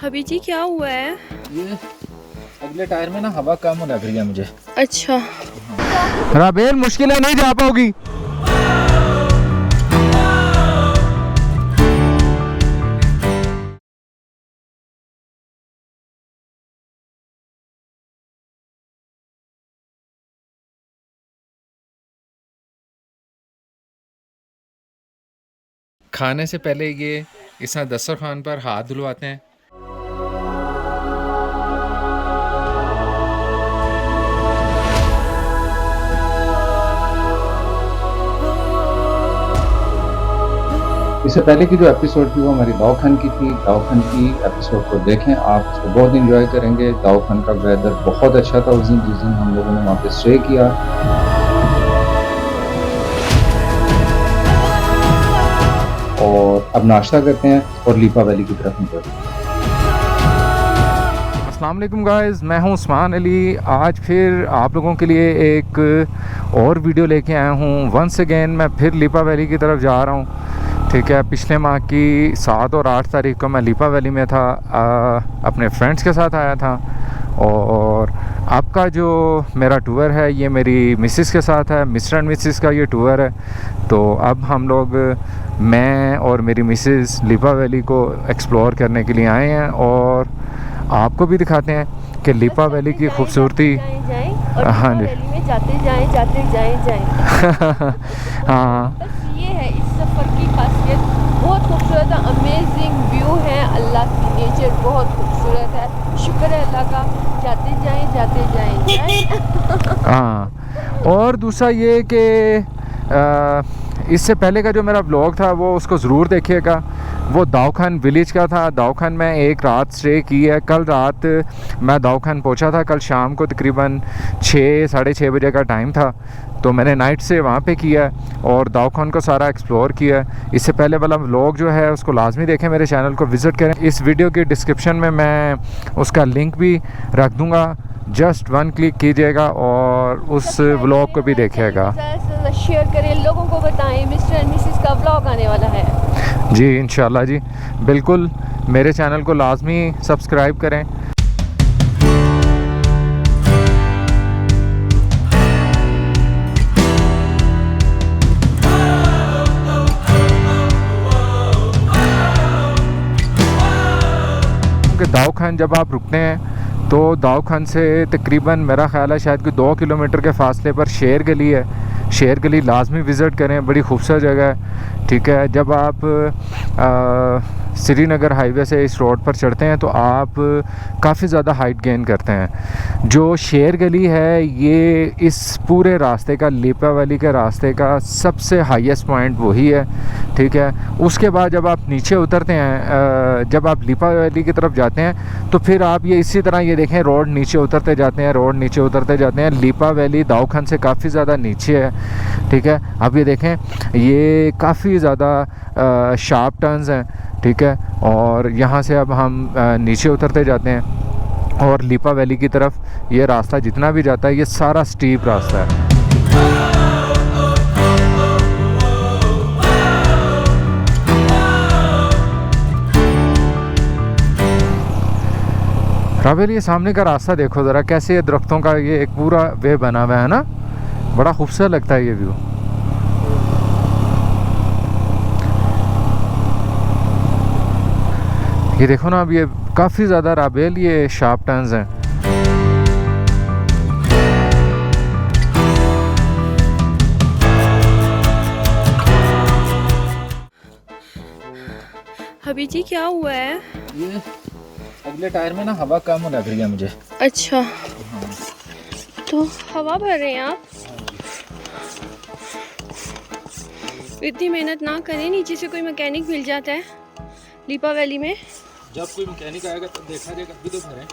अभी जी क्या हुआ है? ये अगले टायर में ना हवा कम लग रही है मुझे। अच्छा राबेल मुश्किल है, नहीं जा पाओगी। खाने से पहले ये इस दस्तरखान पर हाथ धुलवाते हैं। इससे पहले की जो एपिसोड थी वो हमारी दाऊखान की थी। दाऊखान की एपिसोड को देखें, आप उसको बहुत इंजॉय करेंगे। दाऊखान का वेदर बहुत अच्छा था उस दिन, जिस दिन हम लोगों ने वहाँ पे स्टे किया। और अब नाश्ता करते हैं और लीपा वैली की तरफ निकलते हैं। अस्सलाम वालेकुम गाइस, मैं हूं उस्मान अली। आज फिर आप लोगों के लिए एक और वीडियो लेके आया हूं। वंस अगेन मैं फिर लीपा वैली की तरफ जा रहा हूं। ठीक है, पिछले माह की 7 और 8 तारीख को मैं लीपा वैली में था, अपने फ्रेंड्स के साथ आया था। और आपका जो मेरा टूर है ये मेरी मिसेस के साथ है, मिस्टर एंड मिसेस का ये टूर है। तो अब हम लोग, मैं और मेरी मिसेस लीपा वैली को एक्सप्लोर करने के लिए आए हैं और आपको भी दिखाते हैं कि लीपा वैली की खूबसूरती। हाँ जी, वैली में जाते जाएं हाँ बस ये है इस सफ़र की खासियत। बहुत खूबसूरत है, अमेजिंग व्यू है, अल्लाह की नेचर बहुत खूबसूरत है। शुक्र है अल्लाह का, जाते जाएं हाँ। और दूसरा ये कि इससे पहले का जो मेरा ब्लॉग था वो उसको ज़रूर देखिएगा। वो दाऊखान विलेज का था। दाऊखान में एक रात स्टे की है। कल रात मैं दाऊखान पहुंचा था, कल शाम को तकरीबन 6 साढ़े 6 बजे का टाइम था। तो मैंने नाइट से वहाँ पे किया और दाऊखान को सारा एक्सप्लोर किया। इससे पहले वाला व्लॉग जो है उसको लाजमी देखें, मेरे चैनल को विज़िट करें। इस वीडियो के डिस्क्रिप्शन में मैं उसका लिंक भी रख दूँगा। जस्ट 1 क्लिक कीजिएगा और उस व्लॉग को भी देखिएगा। शेयर करें, लोगों को बताएं मिस्टर एंड मिसेस का व्लॉग आने वाला है। जी इंशाल्लाह जी, बिल्कुल। मेरे चैनल को लाजमी सब्सक्राइब करें। कि दाऊखान जब आप रुकते हैं तो दाऊखान से तकरीबन मेरा ख्याल है शायद कि 2 किलोमीटर के फासले पर शेर गली है। शेर गली लाजमी विज़िट करें, बड़ी खूबसूरत जगह है। ठीक है, जब आप श्रीनगर हाईवे से इस रोड पर चढ़ते हैं तो आप काफ़ी ज़्यादा हाइट गेन करते हैं। जो शेर गली है ये इस पूरे रास्ते का, लीपा वैली के रास्ते का सबसे हाईएस्ट पॉइंट वही है। ठीक है, उसके बाद जब आप नीचे उतरते हैं, जब आप लीपा वैली की तरफ जाते हैं तो फिर आप ये इसी तरह ये देखें, रोड नीचे उतरते जाते हैं, रोड नीचे उतरते जाते हैं। लीपा वैली दाऊखान से काफ़ी ज़्यादा नीचे है। ठीक है, अब ये देखें, ये काफ़ी ज़्यादा शार्प टर्न्स हैं। ठीक है, और यहाँ से अब हम नीचे उतरते जाते हैं और लीपा वैली की तरफ ये रास्ता जितना भी जाता है ये सारा स्टीप रास्ता है। राबेल ये सामने का रास्ता देखो ज़रा, कैसे ये दरख्तों का ये एक पूरा वे बना हुआ है ना, बड़ा खूबसूरत लगता है ये व्यू। ये देखो ना, अब ये काफ़ी ज़्यादा राबेल ये शार्प टर्न्स हैं। अभी जी क्या हुआ है? ये अगले टायर में ना हवा कम लग रही है मुझे। अच्छा तो हवा भर रहे हैं आप? इतनी मेहनत ना करें, नीचे से कोई मैकेनिक मिल जाता है लीपा वैली में। जब कोई मैकेनिक आएगा तब देखा जाएगा, अभी तो भरें।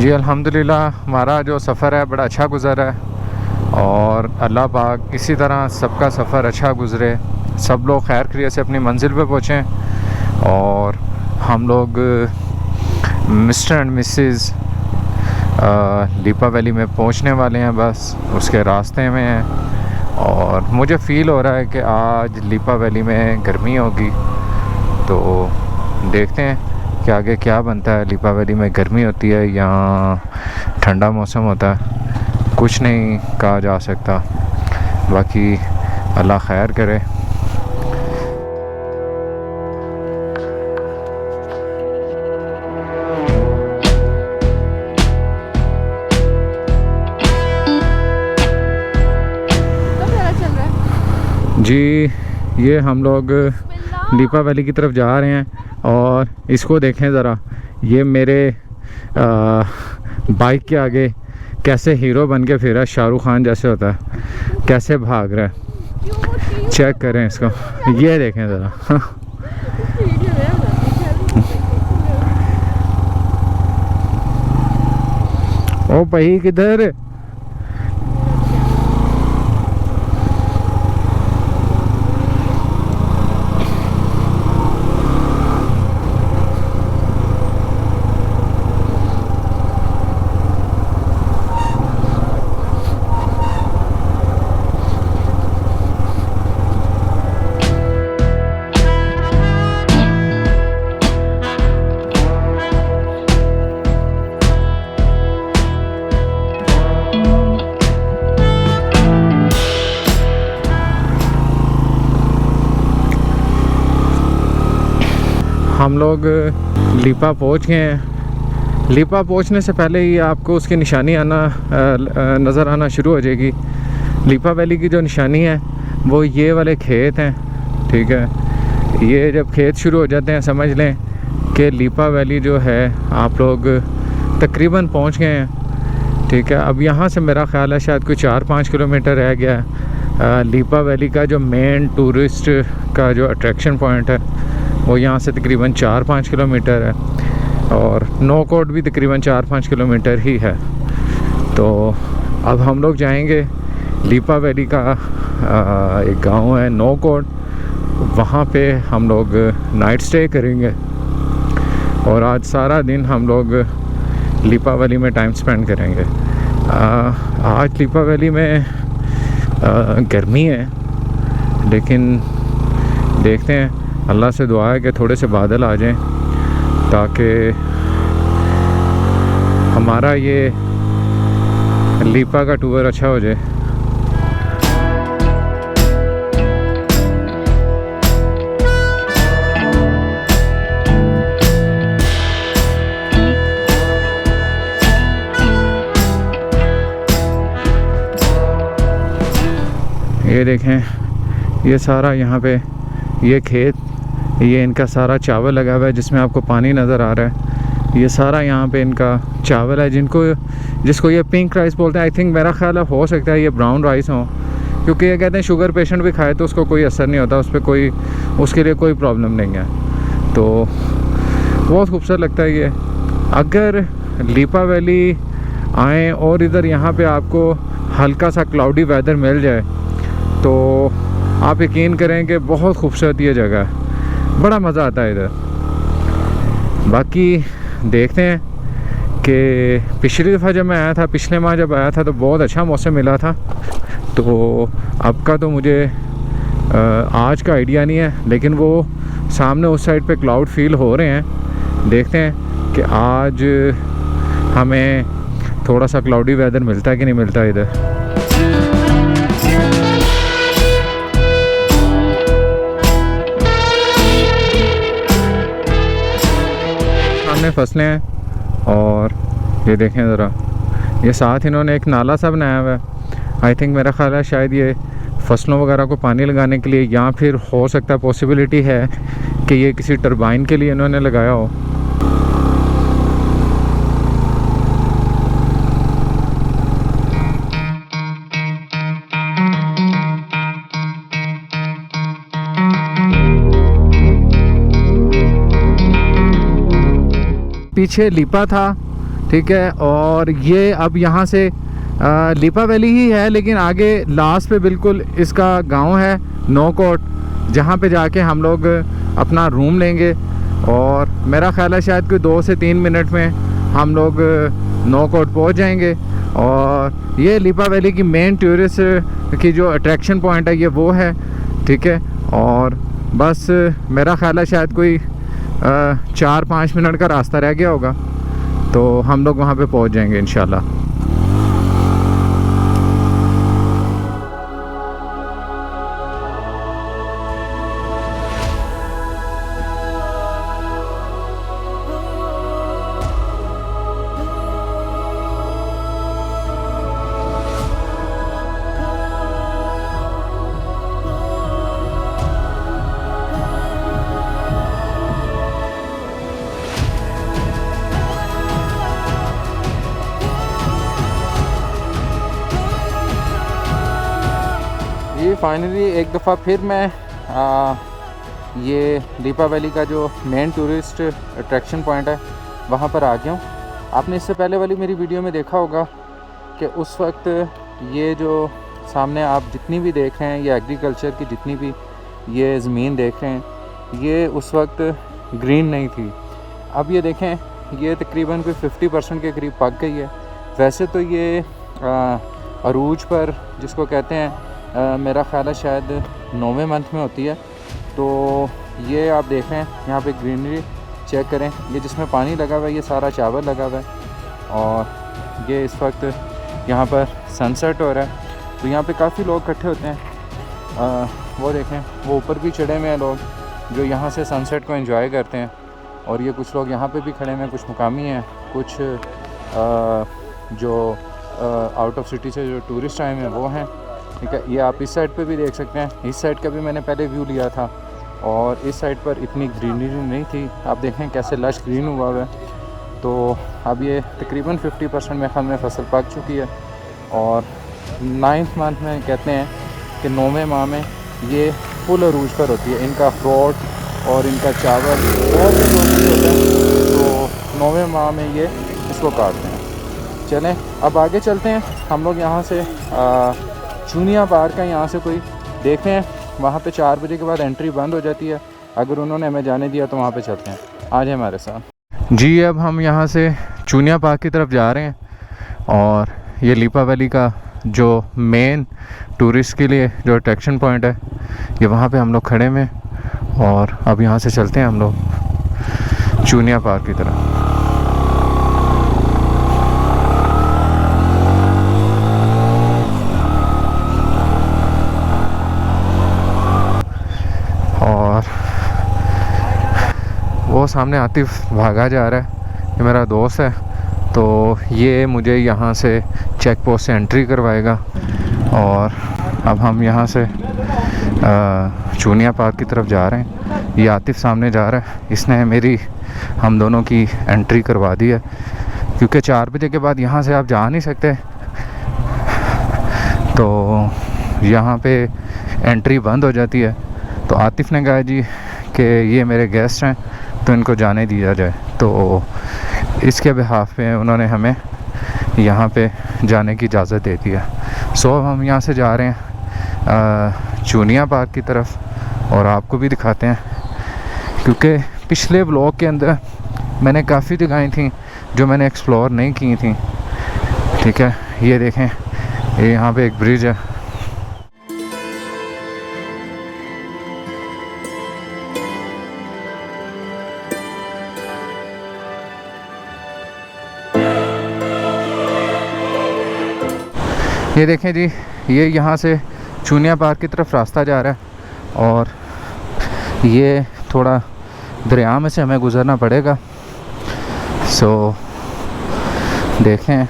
जी अल्हम्दुलिल्लाह, हमारा जो सफ़र है बड़ा अच्छा गुज़रा है और अल्लाह पाक इसी तरह सबका सफ़र अच्छा गुज़रे, सब लोग खैर खैरियत से अपनी मंजिल पे पहुँचें और हम लोग Mr and Mrs Leepa valley में पहुंचने वाले हैं, बस उसके रास्ते में हैं। और मुझे फ़ील हो रहा है कि आज लीपा वैली में गर्मी होगी, तो देखते हैं कि आगे क्या बनता है। लीपा वैली में गर्मी होती है या ठंडा मौसम होता है, कुछ नहीं कहा जा सकता। बाकी अल्लाह खैर करे। जी ये हम लोग लीपा वैली की तरफ जा रहे हैं और इसको देखें ज़रा, ये मेरे बाइक के आगे कैसे हीरो बन के फिर रहा है, शाहरुख खान जैसे होता है, कैसे भाग रहा है। चेक करें इसको, ये देखें ज़रा। ओ भाई किधर? हम लोग लीपा पहुंच गए हैं। लीपा पहुंचने से पहले ही आपको उसकी निशानी नज़र आना शुरू हो जाएगी। लीपा वैली की जो निशानी है वो ये वाले खेत हैं, ठीक है। ये जब खेत शुरू हो जाते हैं समझ लें कि लीपा वैली जो है आप लोग तकरीबन पहुंच गए हैं, ठीक है। अब यहाँ से मेरा ख़्याल है शायद कोई 4-5 किलोमीटर रह गया है। लीपा वैली का जो मेन टूरिस्ट का जो अट्रैक्शन पॉइंट है वो यहाँ से तकरीबन 4-5 किलोमीटर है, और नो कोट भी तकरीबन 4-5 किलोमीटर ही है। तो अब हम लोग जाएंगे लीपा वैली का एक गांव है नो कोट, वहाँ पे हम लोग नाइट स्टे करेंगे और आज सारा दिन हम लोग लीपा वैली में टाइम स्पेंड करेंगे। आज लीपा वैली में गर्मी है, लेकिन देखते हैं, अल्लाह से दुआ है कि थोड़े से बादल आ जाएं ताकि हमारा ये लीपा का टूर अच्छा हो जाए। ये देखें, ये सारा यहाँ पे ये खेत, ये इनका सारा चावल लगा हुआ है जिसमें आपको पानी नज़र आ रहा है। ये सारा यहाँ पे इनका चावल है जिसको ये पिंक राइस बोलते हैं। आई थिंक मेरा ख्याल है हो सकता है ये ब्राउन राइस हो, क्योंकि ये कहते हैं शुगर पेशेंट भी खाए तो उसको कोई असर नहीं होता, उस पर उसके लिए कोई प्रॉब्लम नहीं है। तो बहुत खूबसूरत लगता है ये। अगर लीपा वैली आएँ और इधर यहाँ पे आपको हल्का सा क्लाउडी वेदर मिल जाए तो आप यकीन करें कि बहुत खूबसूरत ये जगह है, बड़ा मज़ा आता है इधर। बाकी देखते हैं कि पिछली दफ़ा जब मैं आया था, पिछले माह जब आया था तो बहुत अच्छा मौसम मिला था, तो अब का तो मुझे आज का आइडिया नहीं है, लेकिन वो सामने उस साइड पे क्लाउड फील हो रहे हैं। देखते हैं कि आज हमें थोड़ा सा क्लाउडी वेदर मिलता है कि नहीं मिलता इधर। सामने फसलें हैं और ये देखें ज़रा, ये साथ इन्होंने एक नाला सा बनाया हुआ है। आई थिंक मेरा ख्याल है शायद ये फसलों वगैरह को पानी लगाने के लिए, या फिर हो सकता है पॉसिबिलिटी है कि ये किसी टरबाइन के लिए इन्होंने लगाया हो। पीछे लीपा था, ठीक है, और ये अब यहाँ से लीपा वैली ही है, लेकिन आगे लास्ट पे बिल्कुल इसका गांव है नो कोट, जहाँ पे जाके हम लोग अपना रूम लेंगे। और मेरा ख्याल है शायद कोई 2 से 3 मिनट में हम लोग नौकोट पहुंच जाएंगे। और ये लिपा वैली की मेन टूरिस्ट की जो अट्रैक्शन पॉइंट है ये वो है, ठीक है। और बस मेरा ख्याल है शायद कोई 4-5 मिनट का रास्ता रह गया होगा, तो हम लोग वहाँ पे पहुँच जाएंगे इंशाल्लाह। ये फाइनली एक दफ़ा फिर मैं ये लिपा वैली का जो मेन टूरिस्ट अट्रैक्शन पॉइंट है वहाँ पर आ गया हूँ। आपने इससे पहले वाली मेरी वीडियो में देखा होगा कि उस वक्त ये जो सामने आप जितनी भी देख रहे हैं, ये एग्रीकल्चर की जितनी भी ये ज़मीन देख रहे हैं, ये उस वक्त ग्रीन नहीं थी। अब ये देखें, ये तकरीबन कोई 50% के करीब पक गई है। वैसे तो ये अरूज पर जिसको कहते हैं मेरा ख्याल है शायद 9वें मंथ में होती है। तो ये आप देख रहे हैं यहाँ पे ग्रीनरी चेक करें, ये जिसमें पानी लगा हुआ है ये सारा चावल लगा हुआ है। और ये इस वक्त यहाँ पर सनसेट हो रहा है, तो यहाँ पे काफ़ी लोग इकट्ठे होते हैं। वो देखें, वो ऊपर भी चढ़े हुए हैं लोग जो यहाँ से सनसेट को एंजॉय करते हैं। और ये कुछ लोग यहाँ पे भी खड़े हैं, कुछ मुकामी हैं, कुछ जो आउट ऑफ सिटी से जो टूरिस्ट आए हैं वो हैं, ठीक है। ये आप इस साइड पे भी देख सकते हैं, इस साइड का भी मैंने पहले व्यू लिया था और इस साइड पर इतनी ग्रीनरी नहीं थी। आप देखें कैसे लश ग्रीन हुआ हुआ है। तो अब ये तकरीबन 50% में ख्याल में फसल पक चुकी है। और 9th मंथ में कहते हैं कि 9वें माह में ये फुल अरूज पर होती है। इनका फ्रूट और इनका चावल और भी जो कुछ होता है, तो 9वें माह में ये इसको काटते हैं। चलें अब आगे चलते हैं हम लोग। यहाँ से चूनिया पार्क है, यहाँ से कोई देखें हैं, वहाँ पे 4 बजे के बाद एंट्री बंद हो जाती है। अगर उन्होंने हमें जाने दिया तो वहाँ पे चलते हैं। आ जाए हमारे साथ जी। अब हम यहाँ से चूनिया पार्क की तरफ जा रहे हैं और ये लिपा वैली का जो मेन टूरिस्ट के लिए जो अट्रैक्शन पॉइंट है ये वहाँ पे हम लोग खड़े हैं। और अब यहाँ से चलते हैं हम लोग चूनिया पार्क की तरफ। और वो सामने आतिफ भागा जा रहा है, ये मेरा दोस्त है, तो ये मुझे यहाँ से चेक पोस्ट से एंट्री करवाएगा। और अब हम यहाँ से चूनिया पार्क की तरफ जा रहे हैं। ये आतिफ सामने जा रहा है, इसने मेरी हम दोनों की एंट्री करवा दी है, क्योंकि 4 बजे के बाद यहाँ से आप जा नहीं सकते, तो यहाँ पे एंट्री बंद हो जाती है। तो आतिफ ने कहा जी कि ये मेरे गेस्ट हैं तो इनको जाने दिया जाए, तो इसके बिहाफ पे उन्होंने हमें यहाँ पे जाने की इजाज़त दे दी है। सो अब हम यहाँ से जा रहे हैं चूनिया पार्क की तरफ और आपको भी दिखाते हैं, क्योंकि पिछले ब्लॉग के अंदर मैंने काफ़ी जगहें थी जो मैंने एक्सप्लोर नहीं की थी, ठीक है। ये देखें, ये यहाँ पे एक ब्रिज है। ये देखें जी, ये यहाँ से चूनिया पार्क की तरफ रास्ता जा रहा है और ये थोड़ा दरिया में से हमें गुज़रना पड़ेगा। सो देखें,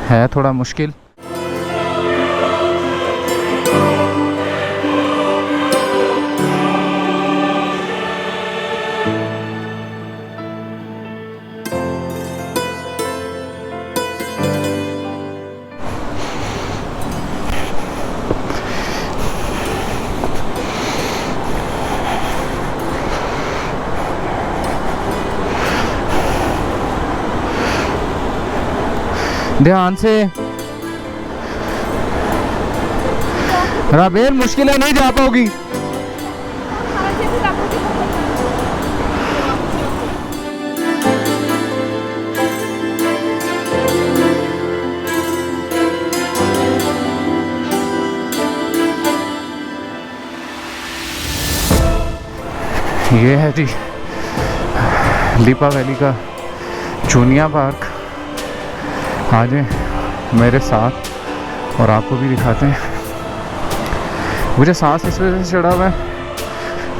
है थोड़ा मुश्किल। ध्यान से राबेल, मुश्किल है, नहीं जा पाओगी। ये है जी लिपा वैली का चूनिया पार्क। आ जाएं मेरे साथ और आपको भी दिखाते हैं। मुझे सांस इस वजह से चढ़ा हुआ है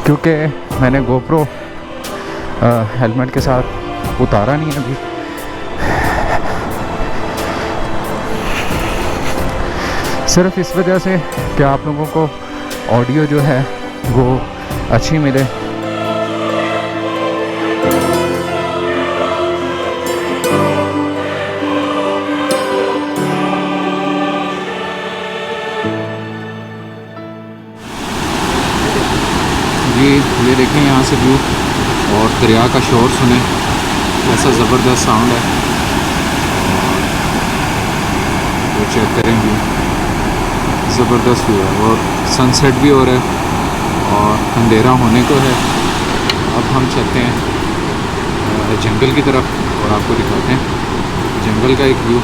क्योंकि मैंने गोप्रो हेलमेट के साथ उतारा नहीं है अभी। सिर्फ इस वजह से कि आप लोगों को ऑडियो जो है वो अच्छी मिले। ये देखें यहाँ से व्यू और दरिया का शोर सुने, ऐसा ज़बरदस्त साउंड है। और चेक करें व्यू, ज़बरदस्त व्यू है और सनसेट भी हो रहा है और अंधेरा होने को है। अब हम चलते हैं जंगल की तरफ और आपको दिखाते हैं जंगल का एक व्यू।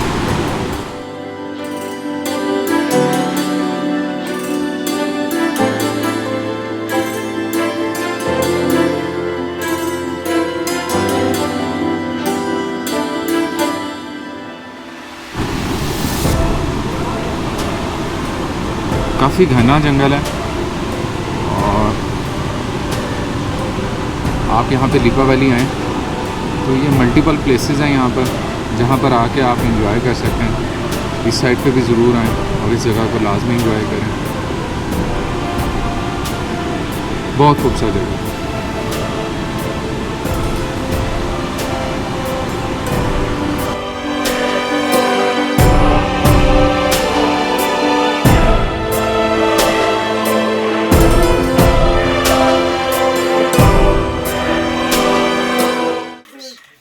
काफ़ी घना जंगल है और आप यहाँ पे लिपा वैली आएँ तो ये मल्टीपल प्लेसेस हैं यहाँ पर जहाँ पर आके आप एंजॉय कर सकते हैं। इस साइड पे भी ज़रूर आएँ और इस जगह को लाजमी एंजॉय करें। बहुत खूबसूरत जगह है।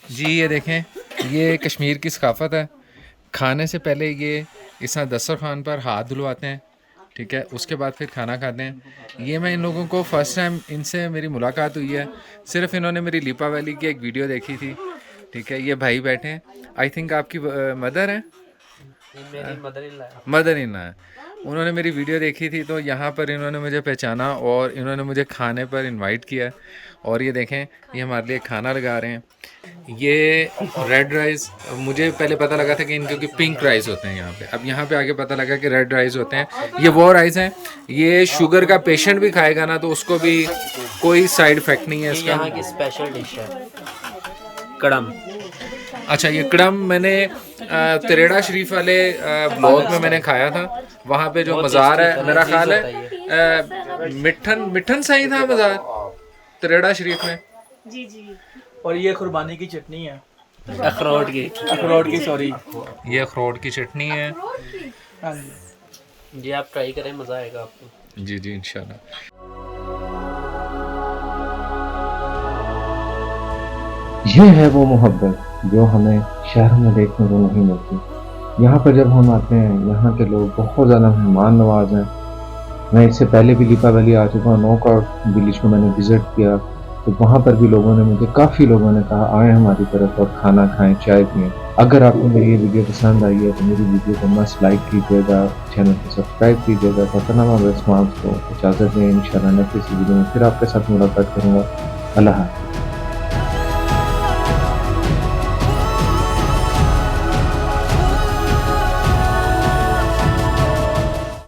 जी ये देखें, ये कश्मीर की सकाफ़त है। खाने से पहले ये इस तरह दस्तरखान पर हाथ धुलवाते हैं, ठीक है, उसके बाद फिर खाना खाते हैं। ये मैं इन लोगों को फ़र्स्ट टाइम इनसे मेरी मुलाकात हुई है। सिर्फ इन्होंने मेरी लिपा वैली की एक वीडियो देखी थी, ठीक है। ये भाई बैठे हैं, आई थिंक आपकी मदर हैं, मदर इन है। उन्होंने मेरी वीडियो देखी थी तो यहाँ पर इन्होंने मुझे पहचाना और इन्होंने मुझे खाने पर इनवाइट किया। और ये देखें, ये हमारे लिए खाना लगा रहे हैं। ये रेड राइस, मुझे पहले पता लगा था कि इनके पिंक राइस होते हैं यहाँ पे, अब यहाँ पे आगे पता लगा कि रेड राइस होते हैं। ये वो राइस हैं, ये शुगर का पेशेंट भी खाएगा ना तो उसको भी कोई साइड इफेक्ट नहीं है इसका। यहाँ की स्पेशल डिश है कड़म। अच्छा, ये कड़म मैंने तिरेड़ा शरीफ वाले ब्लॉग में मैंने खाया था। वहाँ पे जो मज़ार है, मेरा ख्याल है मिठन सही था मज़ार तिरेड़ा शरीफ में। जी जी। और ये कुर्बानी की चटनी है, अखरोट की सॉरी, ये अखरोट की चटनी है। जी आप ट्राई करें, मज़ा आएगा आपको। जी जी इंशाल्लाह। ये है वो मोहब्बत जो हमें शहरों में देखने को नहीं मिलती। यहाँ पर जब हम आते हैं, यहाँ के लोग बहुत ज़्यादा मेहमान नवाज हैं। मैं इससे पहले भी लिपा वैली आ चुका हूँ, नौका विलेज को मैंने विज़िट किया, तो वहाँ पर भी लोगों ने मुझे, काफ़ी लोगों ने कहा आए हमारी तरफ और खाना खाएं, चाय पिएं। अगर आपको मेरी ये वीडियो पसंद आई है तो मेरी वीडियो को मस्ट लाइक कीजिएगा, चैनल को सब्सक्राइब कीजिएगा। फतनामा वेस्ट को इजाज़त दें। इंशाल्लाह नेक्स्ट वीडियो में फिर आपके साथ मुलाकात करूँगा। अल्लाह हाफ़िज़।